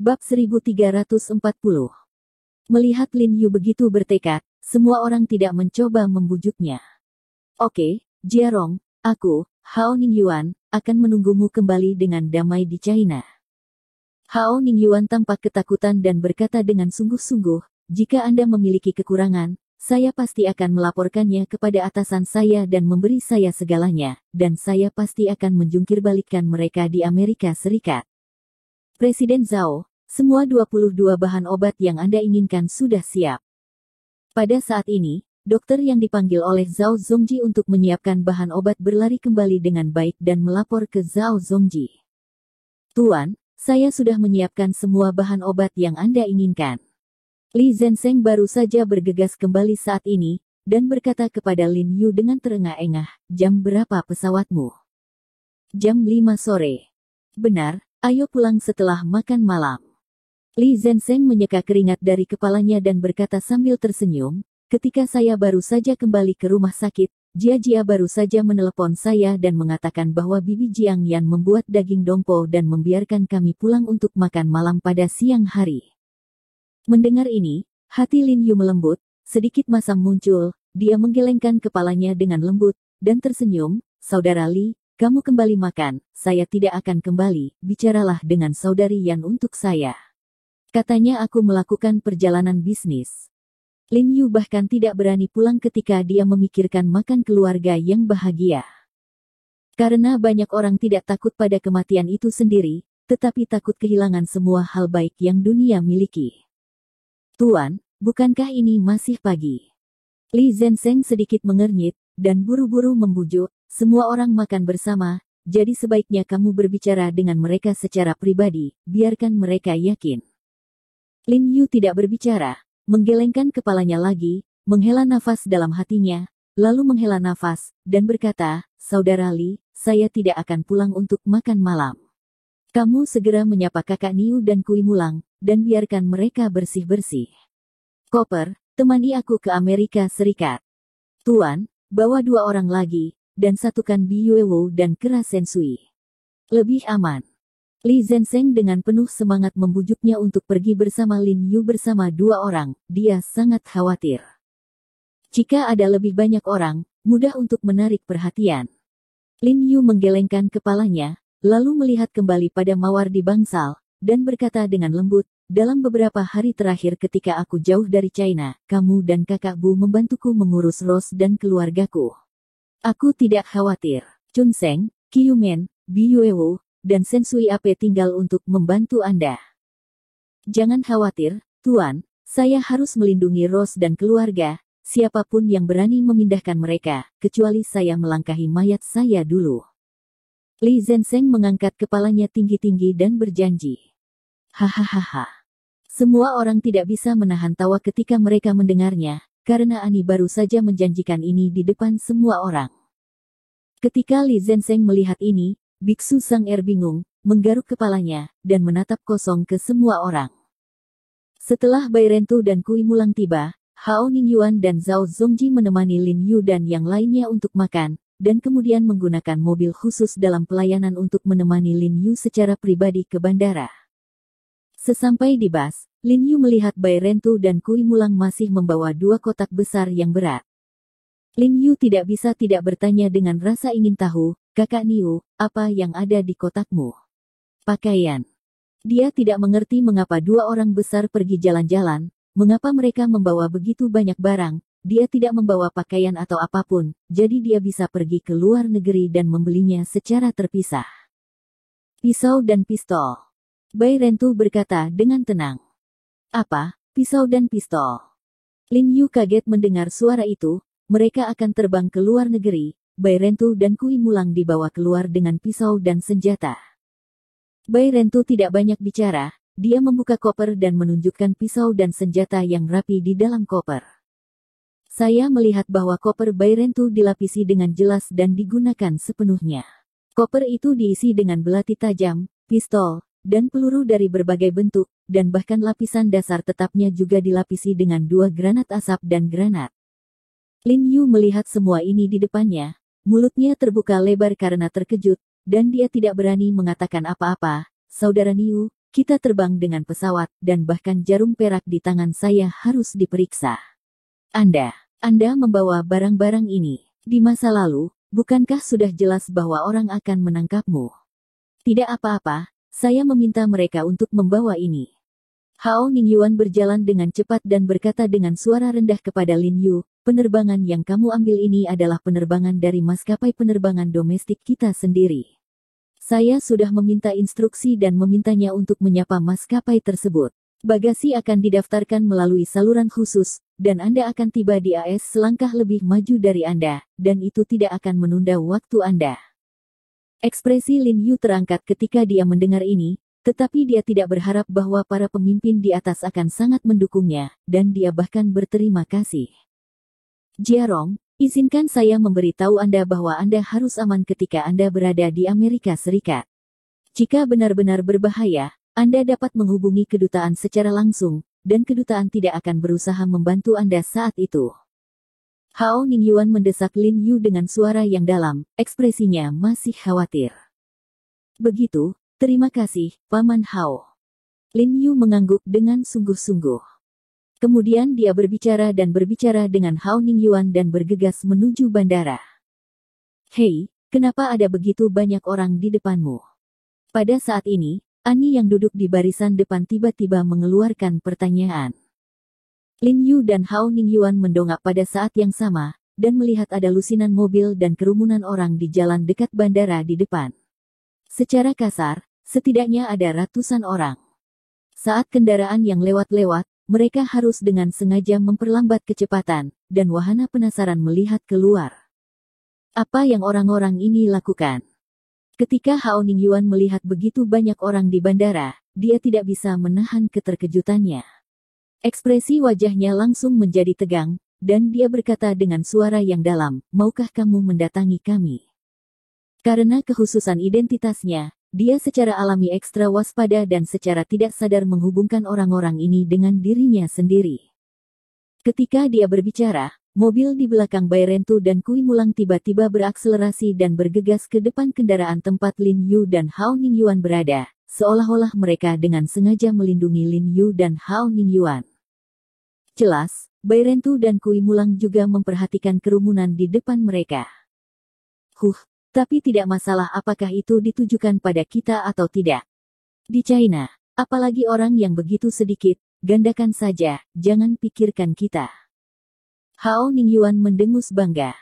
Bab 1340. Melihat Lin Yu begitu bertekad, semua orang tidak mencoba membujuknya. Oke, Jiarong, aku, Hao Ningyuan, akan menunggumu kembali dengan damai di China. Hao Ningyuan tampak ketakutan dan berkata dengan sungguh-sungguh, jika Anda memiliki kekurangan, saya pasti akan melaporkannya kepada atasan saya dan memberi saya segalanya, dan saya pasti akan menjungkirbalikkan mereka di Amerika Serikat. Presiden Zhao, semua 22 bahan obat yang Anda inginkan sudah siap. Pada saat ini, dokter yang dipanggil oleh Zhao Zongji untuk menyiapkan bahan obat berlari kembali dengan baik dan melapor ke Zhao Zongji. Tuan, saya sudah menyiapkan semua bahan obat yang Anda inginkan. Li Zhensheng baru saja bergegas kembali saat ini, dan berkata kepada Lin Yu dengan terengah-engah, jam berapa pesawatmu? Jam 5 sore. Benar. Ayo pulang setelah makan malam. Li Zhensheng menyeka keringat dari kepalanya dan berkata sambil tersenyum, ketika saya baru saja kembali ke rumah sakit, Jia baru saja menelepon saya dan mengatakan bahwa Bibi Jiang Yan membuat daging dongpo dan membiarkan kami pulang untuk makan malam pada siang hari. Mendengar ini, hati Lin Yu melembut, sedikit masam muncul, dia menggelengkan kepalanya dengan lembut, dan tersenyum, Saudara Li, kamu kembali makan, saya tidak akan kembali, bicaralah dengan Saudari Yan untuk saya. Katanya aku melakukan perjalanan bisnis. Lin Yu bahkan tidak berani pulang ketika dia memikirkan makan keluarga yang bahagia. Karena banyak orang tidak takut pada kematian itu sendiri, tetapi takut kehilangan semua hal baik yang dunia miliki. Tuan, bukankah ini masih pagi? Li Zhensheng sedikit mengernyit, dan buru-buru membujuk, semua orang makan bersama, jadi sebaiknya kamu berbicara dengan mereka secara pribadi, biarkan mereka yakin. Lin Yu tidak berbicara, menggelengkan kepalanya lagi, menghela nafas dalam hatinya, lalu menghela nafas, dan berkata, Saudara Li, saya tidak akan pulang untuk makan malam. Kamu segera menyapa kakak Niu dan Kui Mulang, dan biarkan mereka bersih-bersih. Koper, temani aku ke Amerika Serikat. Tuan, bawa 2 orang lagi, dan satukan Bi Yuewu dan Kera Sensui. Lebih aman. Li Zhensheng dengan penuh semangat membujuknya untuk pergi bersama Lin Yu bersama 2 orang, dia sangat khawatir. Jika ada lebih banyak orang, mudah untuk menarik perhatian. Lin Yu menggelengkan kepalanya, lalu melihat kembali pada mawar di bangsal, dan berkata dengan lembut, dalam beberapa hari terakhir ketika aku jauh dari China, kamu dan kakak Bu membantuku mengurus Rose dan keluargaku. Aku tidak khawatir. Chun Seng, Qiu Men, Bi Yuewu, dan Sensui Ape tinggal untuk membantu Anda. Jangan khawatir, Tuan, saya harus melindungi Rose dan keluarga, siapapun yang berani memindahkan mereka, kecuali saya melangkahi mayat saya dulu. Li Zhensheng mengangkat kepalanya tinggi-tinggi dan berjanji. Hahaha. Semua orang tidak bisa menahan tawa ketika mereka mendengarnya, karena Ani baru saja menjanjikan ini di depan semua orang. Ketika Li Zhensheng melihat ini, Biksu Sang bingung, menggaruk kepalanya, dan menatap kosong ke semua orang. Setelah Bai Rentu dan Kui Mulang tiba, Hao Ningyuan dan Zhao Zongji menemani Lin Yu dan yang lainnya untuk makan, dan kemudian menggunakan mobil khusus dalam pelayanan untuk menemani Lin Yu secara pribadi ke bandara. Sesampai di bus, Lin Yu melihat Bai Rentu dan Kui Mulang masih membawa 2 kotak besar yang berat. Lin Yu tidak bisa tidak bertanya dengan rasa ingin tahu, Kakak Niu, apa yang ada di kotakmu? Pakaian. Dia tidak mengerti mengapa 2 orang besar pergi jalan-jalan, mengapa mereka membawa begitu banyak barang, dia tidak membawa pakaian atau apapun, jadi dia bisa pergi ke luar negeri dan membelinya secara terpisah. Pisau dan pistol. Bai Rentu berkata dengan tenang. Apa, pisau dan pistol? Lin Yu kaget mendengar suara itu, mereka akan terbang ke luar negeri, Bai Rentu dan Kui Mulang dibawa keluar dengan pisau dan senjata. Bai Rentu tidak banyak bicara, dia membuka koper dan menunjukkan pisau dan senjata yang rapi di dalam koper. Saya melihat bahwa koper Bai Rentu dilapisi dengan jelas dan digunakan sepenuhnya. Koper itu diisi dengan belati tajam, pistol, dan peluru dari berbagai bentuk, dan bahkan lapisan dasar tetapnya juga dilapisi dengan 2 granat asap dan granat. Lin Yu melihat semua ini di depannya, mulutnya terbuka lebar karena terkejut, dan dia tidak berani mengatakan apa-apa. Saudara Niu, kita terbang dengan pesawat, dan bahkan jarum perak di tangan saya harus diperiksa. Anda membawa barang-barang ini. Di masa lalu, bukankah sudah jelas bahwa orang akan menangkapmu? Tidak apa-apa, saya meminta mereka untuk membawa ini. Hao Ningyuan berjalan dengan cepat dan berkata dengan suara rendah kepada Lin Yu, penerbangan yang kamu ambil ini adalah penerbangan dari maskapai penerbangan domestik kita sendiri. Saya sudah meminta instruksi dan memintanya untuk menyapa maskapai tersebut. Bagasi akan didaftarkan melalui saluran khusus, dan Anda akan tiba di AS selangkah lebih maju dari Anda, dan itu tidak akan menunda waktu Anda. Ekspresi Lin Yu terangkat ketika dia mendengar ini, tetapi dia tidak berharap bahwa para pemimpin di atas akan sangat mendukungnya, dan dia bahkan berterima kasih. Jiarong, izinkan saya memberitahu Anda bahwa Anda harus aman ketika Anda berada di Amerika Serikat. Jika benar-benar berbahaya, Anda dapat menghubungi kedutaan secara langsung, dan kedutaan tidak akan berusaha membantu Anda saat itu. Hao Ningyuan mendesak Lin Yu dengan suara yang dalam, ekspresinya masih khawatir. Begitu, terima kasih, Paman Hao. Lin Yu mengangguk dengan sungguh-sungguh. Kemudian dia berbicara dengan Hao Ningyuan dan bergegas menuju bandara. Hei, kenapa ada begitu banyak orang di depanmu? Pada saat ini, Annie yang duduk di barisan depan tiba-tiba mengeluarkan pertanyaan. Lin Yu dan Hao Ningyuan mendongak pada saat yang sama, dan melihat ada lusinan mobil dan kerumunan orang di jalan dekat bandara di depan. Secara kasar, setidaknya ada ratusan orang. Saat kendaraan yang lewat-lewat, mereka harus dengan sengaja memperlambat kecepatan, dan wahana penasaran melihat keluar. Apa yang orang-orang ini lakukan? Ketika Hao Ningyuan melihat begitu banyak orang di bandara, dia tidak bisa menahan keterkejutannya. Ekspresi wajahnya langsung menjadi tegang, dan dia berkata dengan suara yang dalam, maukah kamu mendatangi kami? Karena kekhususan identitasnya, dia secara alami ekstra waspada dan secara tidak sadar menghubungkan orang-orang ini dengan dirinya sendiri. Ketika dia berbicara, mobil di belakang Bai Rentu dan Kui Mulang tiba-tiba berakselerasi dan bergegas ke depan kendaraan tempat Lin Yu dan Hao Ningyuan berada, seolah-olah mereka dengan sengaja melindungi Lin Yu dan Hao Ningyuan. Jelas, Bai Rentu dan Kui Mulang juga memperhatikan kerumunan di depan mereka. Tapi tidak masalah apakah itu ditujukan pada kita atau tidak. Di China, apalagi orang yang begitu sedikit, gandakan saja, jangan pikirkan kita. Hao Ningyuan mendengus bangga.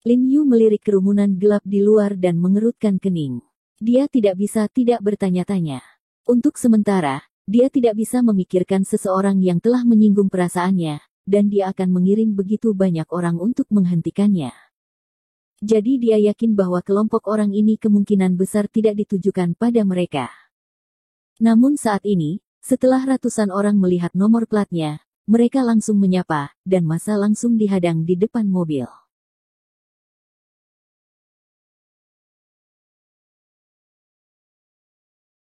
Lin Yu melirik kerumunan gelap di luar dan mengerutkan kening. Dia tidak bisa tidak bertanya-tanya. Untuk sementara, dia tidak bisa memikirkan seseorang yang telah menyinggung perasaannya, dan dia akan mengirim begitu banyak orang untuk menghentikannya. Jadi dia yakin bahwa kelompok orang ini kemungkinan besar tidak ditujukan pada mereka. Namun saat ini, setelah ratusan orang melihat nomor platnya, mereka langsung menyapa, dan masa langsung dihadang di depan mobil.